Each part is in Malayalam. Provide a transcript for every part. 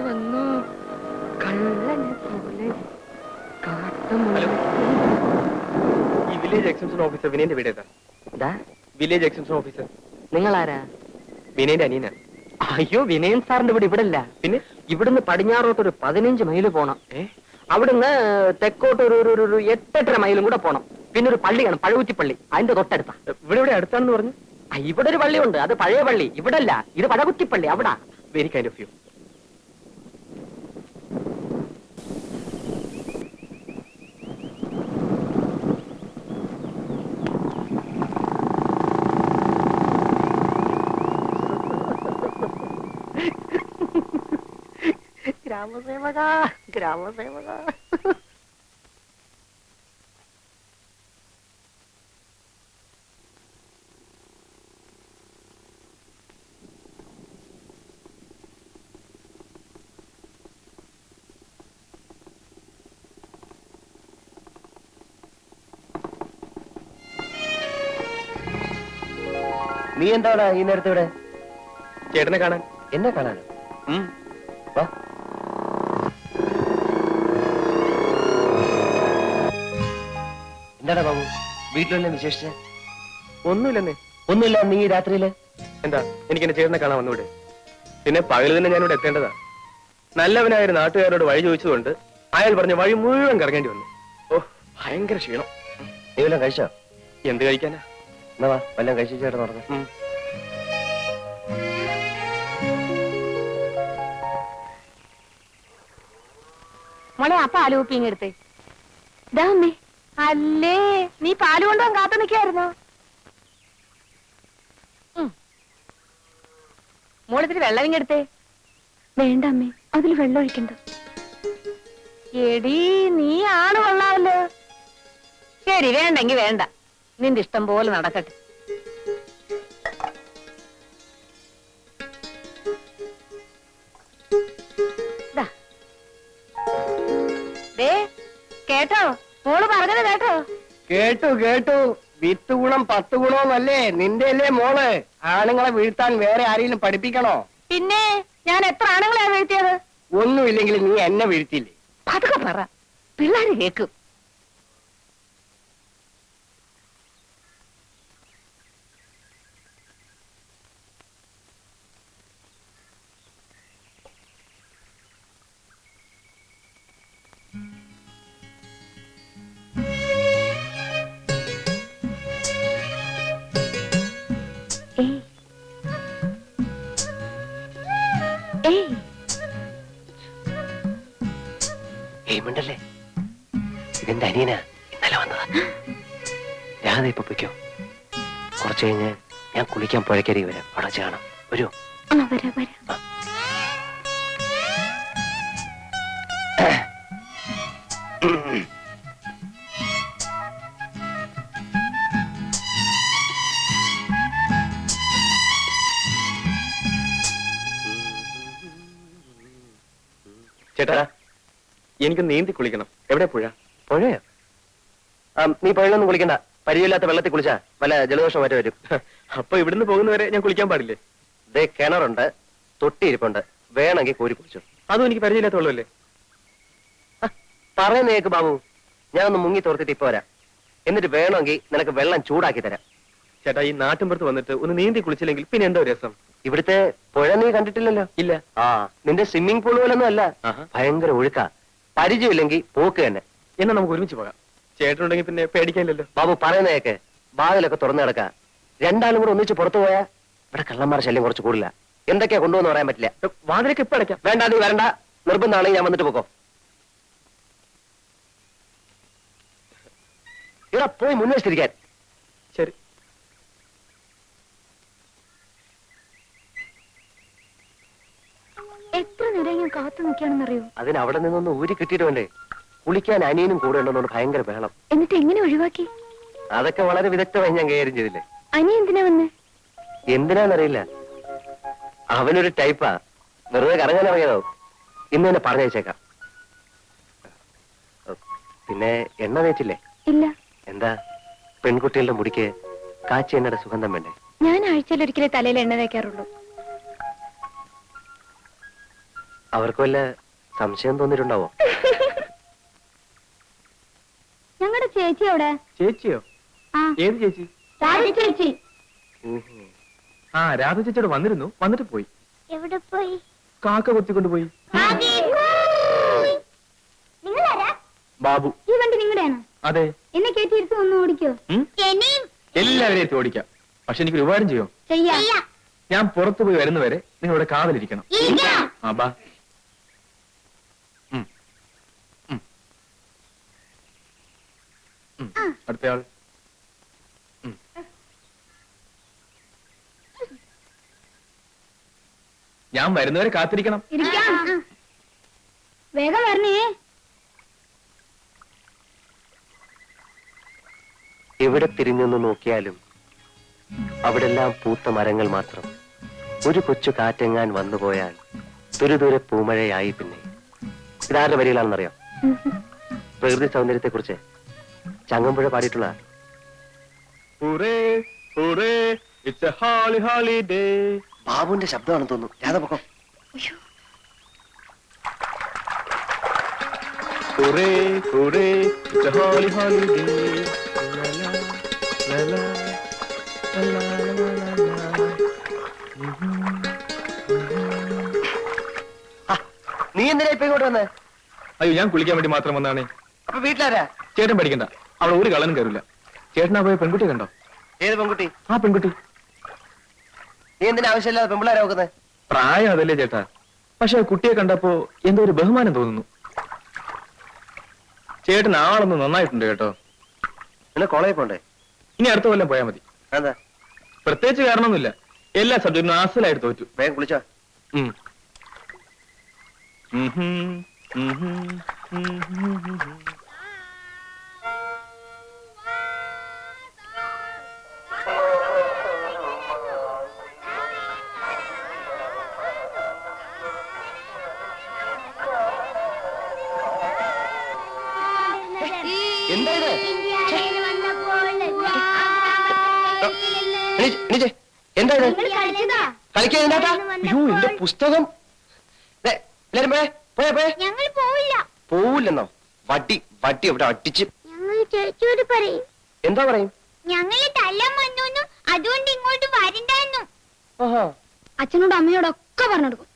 വന്നു കള്ളനെ പോലെ ഈ വില്ലേജ് എക്സ്റ്റൻഷൻ ഓഫീസർ വിനയന്റെ വീട് ഏതാ? വില്ലേജ് എക്സ്റ്റൻഷൻ ഓഫീസർ നിങ്ങളാരാ? വിനയന്റെ അനിയനാ. അയ്യോ, വിനയൻ സാറിന്റെ വീട് ഇവിടെ അല്ല. പിന്നെ ഇവിടുന്ന് പടിഞ്ഞാറോട്ട് ഒരു 15 മൈല് പോണം. അവിടുന്ന് തെക്കോട്ട് ഒരു 8-8.5 മൈലും കൂടെ പോണം. പിന്നെ ഒരു പള്ളിയാണ്, പഴകുറ്റിപ്പള്ളി. അതിന്റെ തൊട്ടടുത്താ. ഇവിടെ അടുത്താണെന്ന് പറഞ്ഞു. ഇവിടെ ഒരു പള്ളിയുണ്ട്, അത് പഴയ പള്ളി. ഇവിടെ അല്ല, ഇത് പഴകുറ്റിപ്പള്ളി. അവിടാ. Very kind of you. ഗ്രാമസേവക, ഗ്രാമസേവക. നീ എന്താണ് ഈ നേരത്തെ ഇവിടെ? ചേട്ടനെ കാണാൻ. എന്നെ കാണാൻ? എന്താടാ ബാബു, വീട്ടിലെല്ലാം വിശേഷിച്ച്? ഒന്നുമില്ലെന്നേ. ഒന്നുമില്ല. നീ രാത്രിയില് എന്താ എനിക്ക് എന്റെ ചേട്ടനെ കാണാൻ വന്നൂടെ? പിന്നെ പകല് തന്നെ ഞാനിവിടെ എത്തേണ്ടതാ. നല്ലവനായ ഒരു നാട്ടുകാരോട് വഴി ചോദിച്ചതുകൊണ്ട് അയാൾ പറഞ്ഞ വഴി മുഴുവൻ കറങ്ങേണ്ടി വന്നു. ഓ, ഭയങ്കര ക്ഷീണം. നീ വല്ലതും കഴിച്ചോ? എന്ത് കഴിക്കാനാ? എന്നാ വാ, വല്ലതും കഴിച്ചു ചേട്ടൻ പറഞ്ഞു. മോളെ, ആ പാല് കുപ്പിങ് എടുത്തേ. ഇതാ അമ്മേ. അല്ലേ, നീ പാല് കൊണ്ടുപോകാൻ കാത്തു നിൽക്കായിരുന്നോ? മോളിത്തിരി വെള്ളം ഇങ്ങെടുത്തേ. വേണ്ട അമ്മേ, അതിൽ വെള്ളം ഒഴിക്കണ്ട. എടി, നീ ആണ് കൊള്ളാമല്ലോ. ശരി, വേണ്ടെങ്കി വേണ്ട. നിന്റെ ഇഷ്ടം പോലെ നടക്കട്ടെ. കേട്ടോ, മോള് പറഞ്ഞത് കേട്ടോ? കേട്ടു കേട്ടു. 10 ഗുണം 10 ഗുണമെന്നല്ലേ നിന്റെ അല്ലേ മോള്? ആണുങ്ങളെ വീഴ്ത്താൻ വേറെ ആരെങ്കിലും പഠിപ്പിക്കണോ? പിന്നെ ഞാൻ എത്ര ആണുങ്ങളെ വീഴ്ത്തിയത്? ഒന്നുമില്ലെങ്കിൽ നീ എന്നെ വീഴ്ത്തിയില്ലേ? പതുക്കെ പറ, പിള്ളേര് കേക്കും. മിണ്ടല്ലേ, ഇതെന്റെ അനിയനാ, ഇന്നലെ വന്നതാ. രാധ ഇപ്പൊ പൊയ്ക്കോ. കുറച്ച് കഴിഞ്ഞ് ഞാൻ കുളിക്കാൻ പുഴക്കരി വരാം. അവിടെ കാണാം. വരൂ. ചേട്ടാ, എനിക്ക് നീന്തി കുളിക്കണം. എവിടെ പുഴ? പുഴയോ? നീ പുഴയിലൊന്നും കുളിക്കണ്ട. പരിചയമില്ലാത്ത വെള്ളത്തിൽ കുളിച്ചാ വല്ല ജലദോഷം മറ്റേ വരും. അപ്പൊ ഇവിടുന്ന് പോകുന്നവരെ ഞാൻ കുളിക്കാൻ പാടില്ലേ? ദേ കിണറുണ്ട്, തൊട്ടിയിരിപ്പുണ്ട്. വേണമെങ്കിൽ കോരി കുളിച്ചു. അതും എനിക്ക് പരിചയമില്ലാത്ത വെള്ളമല്ലേ? പറയുന്നേക്ക് ബാബു, ഞാൻ ഒന്ന് മുങ്ങി തോർത്തിട്ട് ഇപ്പൊ വരാം. എന്നിട്ട് വേണമെങ്കിൽ നിനക്ക് വെള്ളം ചൂടാക്കി തരാം. ചേട്ടാ, ഈ നാട്ടിൻപുറത്ത് വന്നിട്ട് ഒന്ന് നീന്തി കുളിച്ചില്ലെങ്കിൽ പിന്നെ എന്തോ രസം. ഇവിടുത്തെ പുഴ നീ കണ്ടിട്ടില്ലല്ലോ? ഇല്ല. നിന്റെ സ്വിമ്മിംഗ് പൂൾ പോലൊന്നും അല്ല. ഭയങ്കര ഒഴുക്കാ. പരിചയമില്ലെങ്കിൽ പോക്ക് തന്നെ. എന്നാ നമുക്ക് ഒരുമിച്ച് പോകാം. ചേട്ടനുണ്ടെങ്കിൽ പിന്നെ പേടിക്കാനില്ലല്ലോ. ബാബു പറയുന്നേക്ക്, വാതിലൊക്കെ തുറന്നു കിടക്ക. രണ്ടാളും കൂടെ ഒന്നിച്ച് പുറത്തു പോയാ ഇവിടെ കള്ളന്മാരുടെ ശല്യം കുറച്ച് കൂടില്ല. എന്തൊക്കെയാ കൊണ്ടുവന്ന് പറയാൻ പറ്റില്ല. വാതിലൊക്കെ ഇപ്പൊ അടയ്ക്കാം. വേണ്ട, നീ വരണ്ട. നിർബന്ധമാണെങ്കിൽ ഞാൻ വന്നിട്ട് പോക്കോ. ഇവിടെ പോയി മുൻവശത്തിരിക്കാൻ. ശരി. എത്ര നേരം ഞാൻ കാത്തു നിൽക്കുകയാണെന്നറിയോ? അതിന് അവിടെ നിന്നൊന്ന് ഊരി കിട്ടിയിട്ട് വേണ്ടേ? കുളിക്കാൻ അനിയനും കൂടെ ഉണ്ടെന്നോണ്ട് ഭയങ്കര ബഹളം. എന്നിട്ട് എങ്ങനെ ഒഴിവാക്കി? അതൊക്കെ വളരെ വിദഗ്ധമായി ഞാൻ കൈകാര്യം ചെയ്തില്ലേ. അനി എന്തിനാ വന്നേ? എന്തിനാന്നറിയില്ല. അവനൊരു ടൈപ്പാ. വെറുതെ കറങ്ങാൻ ഇറങ്ങിയതോ. ഇന്ന് തന്നെ പറഞ്ഞയച്ചേക്കാം. പിന്നെ എണ്ണ തേച്ചില്ലേ? ഇല്ല. എന്താ, പെൺകുട്ടികളുടെ മുടിക്ക് കാച്ചി എണ്ണയുടെ സുഗന്ധം വേണ്ടേ? ഞാൻ ആഴ്ചയിൽ ഒരിക്കലേ തലയിൽ എണ്ണ തേക്കാറുള്ളൂ. അവർക്ക് വല്ല സംശയം തോന്നിയിട്ടുണ്ടാവോ? ഞങ്ങളുടെ ചേച്ചി എവിടെ? ചേച്ചിയോ? ആ ഏത് ചേച്ചി? രാധ ചേച്ചി. ആ രാധ ചേച്ചിയോട് വന്നിരുന്നു, വന്നിട്ട് പോയി. എവിടെ പോയി? കാക്ക കൊത്തിക്കൊണ്ട് പോയി. നിങ്ങളാരാ? ബാബു. ഈ വണ്ടി നിങ്ങളുടെയാണ്? അതെ. എന്നെ കയറ്റിയിരുത്ത് ഒന്ന് ഓടിക്കോ. എല്ലാവരെയും എത്തി ഓടിക്കാം. പക്ഷെ എനിക്കൊരു ഉപകാരം ചെയ്യോ? ചെയ്യാം. ഞാൻ പുറത്തു പോയി വരുന്നവരെ നിങ്ങൾ ഇവിടെ കാവലിരിക്കണം. ആ ബാ. അടുത്തയാൾ. ഞാൻ വരുന്നവരെ കാത്തിരിക്കണം. വേഗം വരണേ. എവിടെ തിരിഞ്ഞൊന്ന് നോക്കിയാലും അവിടെല്ലാം പൂത്ത മരങ്ങൾ മാത്രം. ഒരു കൊച്ചു കാറ്റെങ്ങാൻ വന്നുപോയാൽ ദൂരെ പൂമഴയായി. പിന്നെ ഇതാരുടെ വരികളാണെന്നറിയാം? പ്രകൃതി സൗന്ദര്യത്തെ കുറിച്ച് ചങ്ങമ്പുഴ പാടിയിട്ടുള്ള. ബാബുവിന്റെ ശബ്ദമാണെന്ന് തോന്നുന്നു. രാധ പൊക്കം. നീ എന്തിനാ ഇപ്പൊ ഇങ്ങോട്ട് വന്നേ? അയ്യോ, ഞാൻ കുളിക്കാൻ വേണ്ടി മാത്രം വന്നാണേ. അപ്പൊ വീട്ടിലാരാ? ചേട്ടൻ പഠിക്കണ്ട, അവിടെ ഒരു കളനും കയറില്ല. ചേട്ടനാ പോയ പെൺകുട്ടി കണ്ടോ? ഏത് പെൺകുട്ടി? ആ പെൺകുട്ടി. നീ എന്തിനാ ആവശ്യമില്ലാതെ പെൺപിള്ളേരെ നോക്കുന്നത്? പ്രായം അതല്ലേ ചേട്ടാ, പക്ഷെ കുട്ടിയെ കണ്ടപ്പോ എന്തോ ഒരു ബഹുമാനം തോന്നുന്നു. ചേട്ടൻ ആളൊന്ന് നന്നായിട്ടുണ്ട് കേട്ടോ. പിന്നെ കോളേജിൽ പോണ്ടേ? ഇനി അടുത്ത കൊല്ലം പോയാൽ മതി. എന്താ? പ്രത്യേകിച്ച് കാരണമൊന്നുമില്ല, എല്ലാ സബ്ജക്റ്റിനും ആസലായിട്ട് തോറ്റു. വേഗം കുളിച്ചോ. എന്താ ഇത്? എന്താ ഇത്? കളിക്കാൻ എന്താ? അയ്യോ, എന്റെ പുസ്തകം. എല്ലാരും പോയേ പോയേ. ഞങ്ങൾ പോവില്ല. പോവില്ലെന്നോ? വട്ടി വട്ടി ഇവിടെ അടിച്ച്. ഞങ്ങൾ ചേച്ചിയോട് പറയും. എന്താ പറയും? ഞങ്ങള് തല്ലാൻ വന്നു, അതുകൊണ്ട് ഇങ്ങോട്ട് വരണ്ടായിരുന്നു. ആഹാ. അച്ഛനോടും അമ്മയോടൊക്കെ പറഞ്ഞെടുക്കും.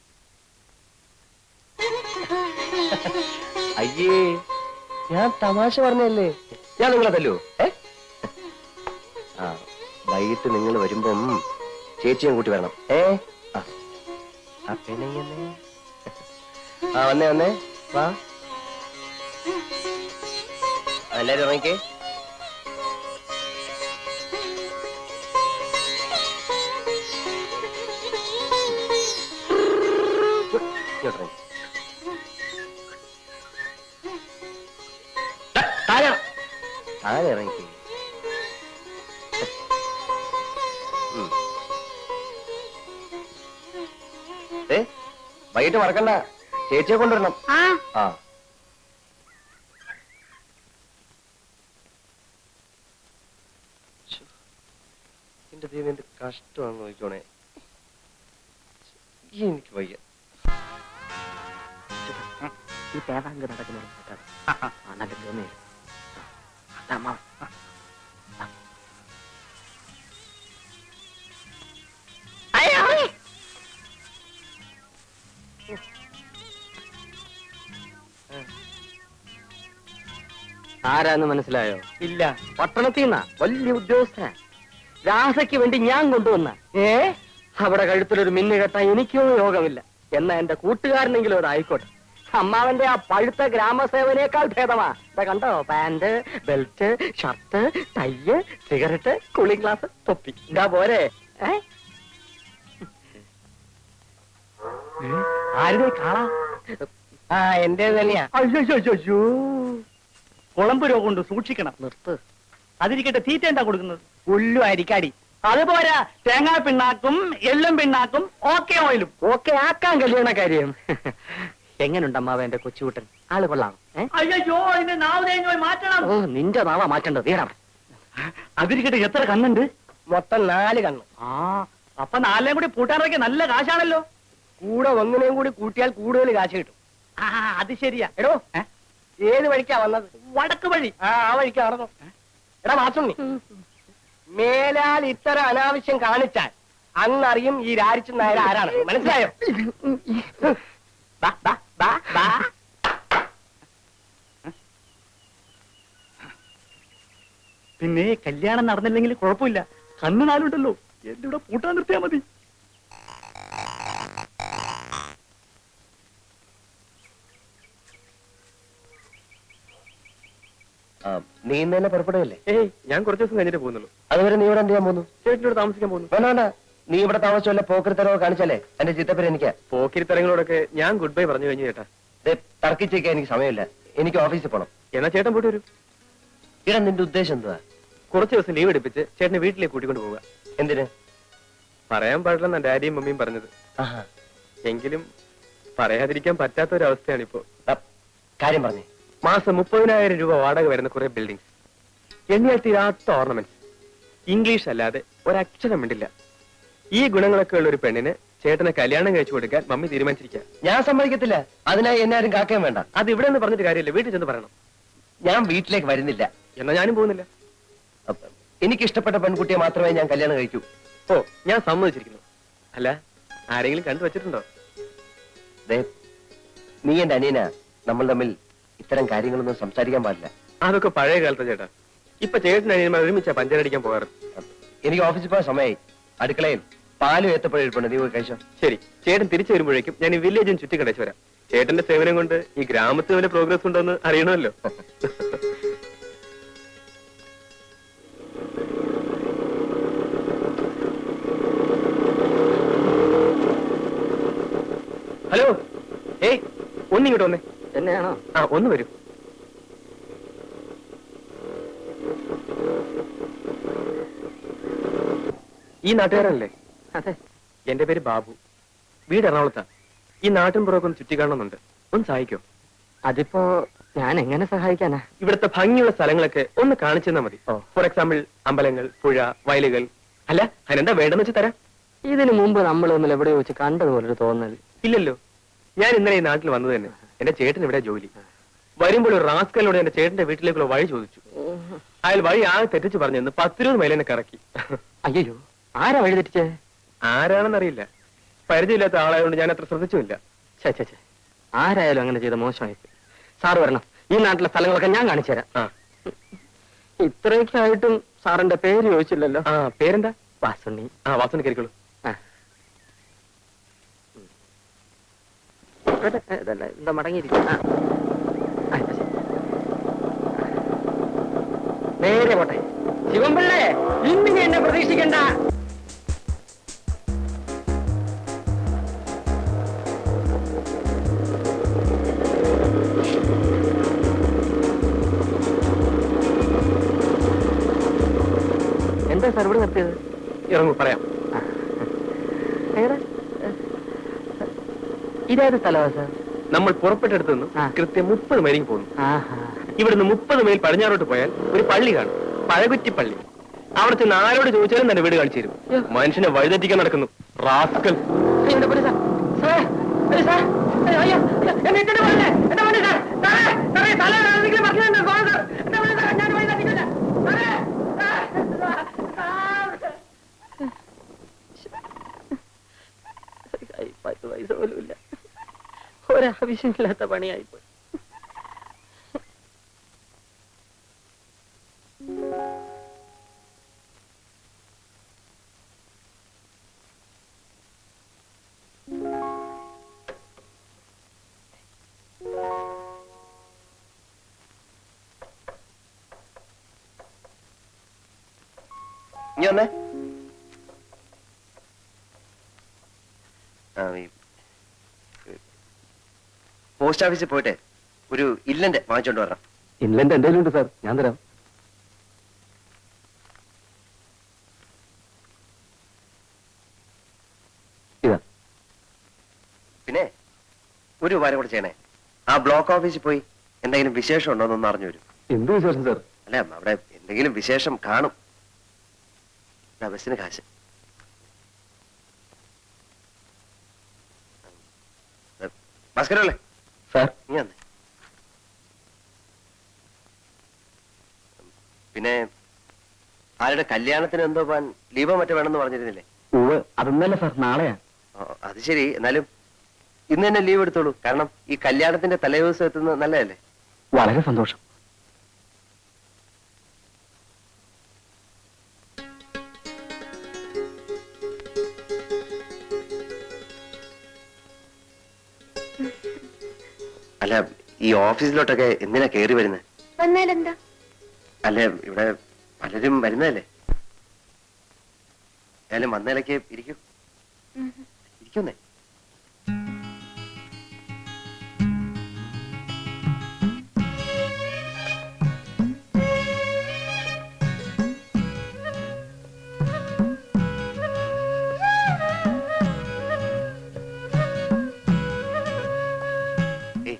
അയ്യേ, ഞാൻ തമാശ പറഞ്ഞല്ലേ. ഞാൻ നിങ്ങളെ തല്ലൂ? ആ, വൈകിട്ട് നിങ്ങൾ വരുമ്പം ചേച്ചിയെ കൂട്ടി വരണം. ആ വന്നേ വന്നേ വാ. എല്ലാരും ഇറങ്ങിക്കേ. താഴെ ഇറങ്ങിക്കേ. വൈകിട്ട് മറക്കണ്ട, ചേച്ചിയെ കൊണ്ടുവരണം. ആ എന്റെ ദൈവം, എന്ത് കഷ്ടമാണെന്ന് നോക്കിക്കോണേ. എനിക്ക് വയ്യ. ഈ തേവാങ്ക് നടക്കുന്ന നല്ല തോന്നി. ആരാന്ന് മനസ്സിലായോ? ഇല്ല. പട്ടണത്തിൽ നിന്നാ, വലിയ ഉദ്യോഗസ്ഥനാ. രാധയ്ക്ക് വേണ്ടി ഞാൻ കൊണ്ടുവന്ന. അവിടെ കഴുത്തിലൊരു മിന്നു കെട്ടാൻ എനിക്കോ യോഗമില്ല. എന്നാ എന്റെ കൂട്ടുകാരനെങ്കിലും അതായിക്കോട്ടെ. അമ്മാവന്റെ ആ പഴുത്ത ഗ്രാമസേവനേക്കാൾ ഭേദമാ. കണ്ടോ, pant, belt, shirt, tie, cigarette, cooling glass, തൊപ്പി. എന്താ പോരെ? ആരുടെ കാണാ? ആ എന്റെ തന്നെയാ. അയ്യോ, കുളമ്പ് രോഗം കൊണ്ട് സൂക്ഷിക്കണം. നിർത്ത്. അതിരിക്കട്ടെ, തീറ്റ എന്താ കൊടുക്കുന്നത്? ഉള്ളു അരിക്കാടി. അതുപോരാ, തേങ്ങാ പിണ്ണാക്കും എള്ളും പിണ്ണാക്കും ഓക്കെ ഓയിലും. ഓക്കെ ആക്കാൻ കല്യാണ കാര്യം. എങ്ങനുണ്ട് അമ്മാവ എന്റെ കൊച്ചുകൂട്ടൻ? ആള് കൊള്ളാം. അയ്യോ, ഇതിന്റെ നാവ് തേങ്ങ മാറ്റണം. ഓ, നിന്റെ നാവാ മാറ്റേണ്ടത്. വീടാ. അതിരിക്കട്ടെ, എത്ര കണ്ണുണ്ട്? മൊത്തം 4 കണ്ണ്. ആ, അപ്പൊ 4 കൂടി പൂട്ടാനൊക്കെ നല്ല കാശാണല്ലോ. കൂടെ ഒന്നിനെയും കൂടി കൂട്ടിയാൽ കൂടുതൽ കാശ് കിട്ടും. ആ അത് ശരിയാ. എടോ ഏത് വഴിക്കാ വന്നത്? വടക്ക് വഴി. ആ വഴിക്കാ നടന്നു. എടാ മാസുണ്ണി, മേലാൽ ഇത്തരം അനാവശ്യം കാണിച്ചാൽ അന്നറിയും ഈ രാരിച്ചൻ നായർ ആരാണ്. മനസ്സിലായോ? ബാ, ബാ, ബാ, ബാ. പിന്നെ കല്യാണം നടന്നില്ലെങ്കിൽ കുഴപ്പമില്ല, കണ്ണു നാലുണ്ടല്ലോ, എന്റെ ഇവിടെ പൂട്ടാൻ നിർത്തിയാ മതി. നീ ഇന്ന് തന്നെ പുറപ്പെടുകയല്ലേ? ഏയ് ഞാൻ കുറച്ച് ദിവസം കഴിഞ്ഞിട്ട് പോകുന്നുള്ളൂ. അതുവരെ നീ ഇവിടെ എന്ത് ചെയ്യാൻ പോകുന്നു? ചേട്ടനോട് താമസിക്കാൻ പോകുന്നു. വേണ്ട വേണ്ട, നീ ഇവിടെ താമസിച്ചല്ല പോക്കരുത്തരവോ കാണിച്ചാലേ എന്റെ ചിത്തപ്പേര് എനിക്കാ. പോക്കിരിത്തരങ്ങളോടൊക്കെ ഞാൻ ഗുഡ് ബൈ പറഞ്ഞു കഴിഞ്ഞു ചേട്ടാ. തർക്കിച്ചേക്കാൻ എനിക്ക് സമയമില്ല, എനിക്ക് ഓഫീസിൽ പോണം. എന്നാ ചേട്ടൻ പോയിട്ട് വരൂ. ഇടാ നിന്റെ ഉദ്ദേശം എന്തുവാ? കുറച്ച് ദിവസം ലീവ് എടുപ്പിച്ച് ചേട്ടനെ വീട്ടിലേക്ക് കൂട്ടിക്കൊണ്ട് പോവുക. എന്തിന്? പറയാൻ പാടില്ലെന്നാ ഡാഡിയും മമ്മിയും പറഞ്ഞത്. ആഹാ, എങ്കിലും പറയാതിരിക്കാൻ പറ്റാത്ത ഒരവസ്ഥയാണിപ്പോ. കാര്യം പറഞ്ഞേ. മാസം 30,000 രൂപ വാടക വരുന്ന കുറെ ബിൽഡിംഗ്സ്, എണ്ണിയാൽ തീരാത്ത ഓർണമെന്റ്സ്, ഇംഗ്ലീഷ് അല്ലാതെ ഒരക്ഷരം മിണ്ടില്ല. ഈ ഗുണങ്ങളൊക്കെ ഉള്ള ഒരു പെണ്ണിന് ചേട്ടനെ കല്യാണം കഴിച്ചു കൊടുക്കാൻ മമ്മി തീരുമാനിച്ചിരിക്കുക. ഞാൻ സമ്മതിക്കത്തില്ല. അതിനായി എന്നെ ആരും കാക്കാൻ വേണ്ട. അത് ഇവിടെ നിന്ന് പറഞ്ഞിട്ട് കാര്യമില്ല, വീട്ടിൽ ചെന്ന് പറയണം. ഞാൻ വീട്ടിലേക്ക് വരുന്നില്ല. എന്നാ ഞാനും പോകുന്നില്ല. എനിക്ക് ഇഷ്ടപ്പെട്ട പെൺകുട്ടിയെ മാത്രമേ ഞാൻ കല്യാണം കഴിക്കൂ. ഓ, ഞാൻ സമ്മതിച്ചിരിക്കുന്നു. അല്ല, ആരെങ്കിലും കണ്ടു വെച്ചിട്ടുണ്ടോ? നീ എന്റെ അനിയന, നമ്മൾ തമ്മിൽ ഇത്തരം കാര്യങ്ങളൊന്നും സംസാരിക്കാൻ പാടില്ല. അതൊക്കെ പഴയ കാലത്തെ ചേട്ടാ. ഇപ്പൊ ചേട്ടൻ അനിയന്മാർ ഒരുമിച്ചാ പഞ്ചരടിക്കാൻ പോകാറ്. എനിക്ക് ഓഫീസിൽ പോയ സമയമായി. അടുക്കളയിൽ പാലും ഏത്തപ്പഴം നീ പോയി കഴിച്ചോ. ശരി, ചേട്ടൻ തിരിച്ചു വരുമ്പോഴേക്കും ഞാൻ ഈ വില്ലേജും ചുറ്റിക്കടച്ചു വരാം. ചേട്ടന്റെ സേവനം കൊണ്ട് ഈ ഗ്രാമത്തിൽ വല്ല പ്രോഗ്രസ് ഉണ്ടോ എന്ന് അറിയണമല്ലോ. ഹലോ, ഏയ് ഒന്നിങ്ങോട്ട് വന്നേ. എന്നെയാണോ? ആ, ഒന്ന് വരൂ. ഈ നാട്ടുകാരനല്ലേ? അതെ. എന്റെ പേര് ബാബു, വീട് എറണാകുളത്താ. ഈ നാട്ടിൻ പുറമൊക്കെ ഒന്ന് ചുറ്റിക്കാണുന്നുണ്ട്, ഒന്ന് സഹായിക്കോ? അതിപ്പോ ഞാൻ എങ്ങനെ സഹായിക്കാനാ? ഇവിടുത്തെ ഭംഗിയുള്ള സ്ഥലങ്ങളൊക്കെ ഒന്ന് കാണിച്ചു തന്നാ മതി. ഓ. ഫോർ എക്സാമ്പിൾ അമ്പലങ്ങൾ, പുഴ, വയലുകൾ. അല്ല, അതിനെന്താ വേണ്ടെന്ന് വെച്ച് തരാം. ഇതിനു മുമ്പ് നമ്മൾ തമ്മിൽ എവിടെയോ വെച്ച് കണ്ടതുപോലൊരു തോന്നൽ. ഇല്ലല്ലോ, ഞാൻ ഇന്നലെ ഈ നാട്ടിൽ വന്നത് തന്നെ. എന്റെ ചേട്ടൻ ഇവിടെ ജോലി. വരുമ്പോൾ ഒരു റാസ്കലിനോട് എന്റെ ചേട്ടന്റെ വീട്ടിലേക്കുള്ള വഴി ചോദിച്ചു. അയാൾ വഴി ആകെ തെറ്റിച്ച് പറഞ്ഞെന്ന് 10-20 മൈൽ എന്നെ കറക്കി. അയ്യോ, ആരാ വഴി തെറ്റിച്ചേ? ആരാണെന്നറിയില്ല, പരിചയമില്ലാത്ത ആളായതുകൊണ്ട് ഞാൻ അത്ര ശ്രദ്ധിച്ചുമില്ല. ചേ, ആരായാലും അങ്ങനെ ചെയ്ത മോശമായി. സാറ് വരണം, ഈ നാട്ടിലെ സ്ഥലങ്ങളൊക്കെ ഞാൻ കാണിച്ചു തരാം. ആ ഇത്രയൊക്കെ ആയിട്ടും സാറിന്റെ പേര് ചോദിച്ചില്ലല്ലോ. ആ, പേരെന്താ? വാസുണ്ണി. ആ, വാസന കയറിക്കോളൂ. എന്താ മടങ്ങിയിരിക്കും. നേരെ പോട്ടെ. ശിവൻപിള്ളേ, ഇന്ന് നീ എന്നെ പ്രതീക്ഷിക്കണ്ട. എന്താ സാർ ഇവിടെ നിർത്തിയത്? ഇറങ്ങൂ, പറയാം. ഇതേത് സ്ഥലമാ സാർ? നമ്മൾ പുറപ്പെട്ടെടുത്ത് നിന്ന് ആ. കൃത്യം 30 മൈലിൽ പോകുന്നു. ആഹാ. ഇവിടുന്ന് 30 മൈൽ പടിഞ്ഞാറോട്ട് പോയാൽ ഒരു പള്ളി കാണും, പഴകുറ്റിപ്പള്ളി. അവിടെ ചെന്ന് ആരോട് ചോദിച്ചാലും തന്നെ വീട് കാണിച്ചു തരും. മനുഷ്യനെ വഴിതെറ്റിക്കാൻ നടക്കുന്നു റാസ്കൽ. എന്റെ പൊന്നേ സാർ, സാറേ, സാർ, അയ്യോ, എന്നെ ഇട്ടിട്ട് പോകല്ലേ? എന്റെ പൊന്നേ സാർ, സാറേ, സാറേ, തല ആരെങ്കിലും മറിഞ്ഞിട്ടുണ്ടോ? പോകാം സാർ. എന്റെ പൊന്നേ സാർ, ഞാൻ വഴി തെറ്റിക്കില്ല. സാറേ, സാർ, 10 പൈസ പോലും ഇല്ല. ഒരാവശ്യമില്ലാത്ത പണിയായിപ്പോയി. ഇനി വന്നേ. പോസ്റ്റ് ഓഫീസിൽ പോയിട്ട് ഒരു ഇല്ലന്റെ വാങ്ങിച്ചോണ്ട് വരണം. ഇൻലൻഡ് എന്തെങ്കിലും ഉണ്ട് സാർ, ഞാൻ തരാം. ഇതാ. പിന്നെ ഒരു ഉപകാരം കൂടെ ചെയ്യണേ. ആ ബ്ലോക്ക് ഓഫീസിൽ പോയി എന്തെങ്കിലും വിശേഷം ഉണ്ടോ എന്നൊന്ന് അറിഞ്ഞു വരും. എന്ത് വിശേഷം സാർ? അല്ല, അവിടെ എന്തെങ്കിലും വിശേഷം കാണും. ബസ്സിന് കാശ്. ഭാസ്കരല്ലേ സാർ നീ വന്നേ. പിന്നെ ആരുടെ കല്യാണത്തിന് എന്തോ പോവാൻ ലീവോ മറ്റോ വേണമെന്ന് പറഞ്ഞിരുന്നില്ലേ? അതൊന്നല്ല സാർ, നാളെയാ. അത് ശരി, എന്നാലും ഇന്ന് തന്നെ ലീവ് എടുത്തോളൂ. കാരണം ഈ കല്യാണത്തിന്റെ തലേദിവസം എത്തുന്നത് നല്ലതല്ലേ? വളരെ സന്തോഷം. അല്ല, ഈ ഓഫീസിലോട്ടൊക്കെ എന്തിനാ കയറി വരുന്നത്? വന്നാലെന്താ? അല്ല, ഇവിടെ പലരും വരുന്നതല്ലേ. ഏതായാലും വന്നേലൊക്കെ ഇരിക്കൂ. ഇരിക്കുന്നേ. ഏയ്,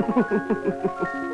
Ha ha ha ha.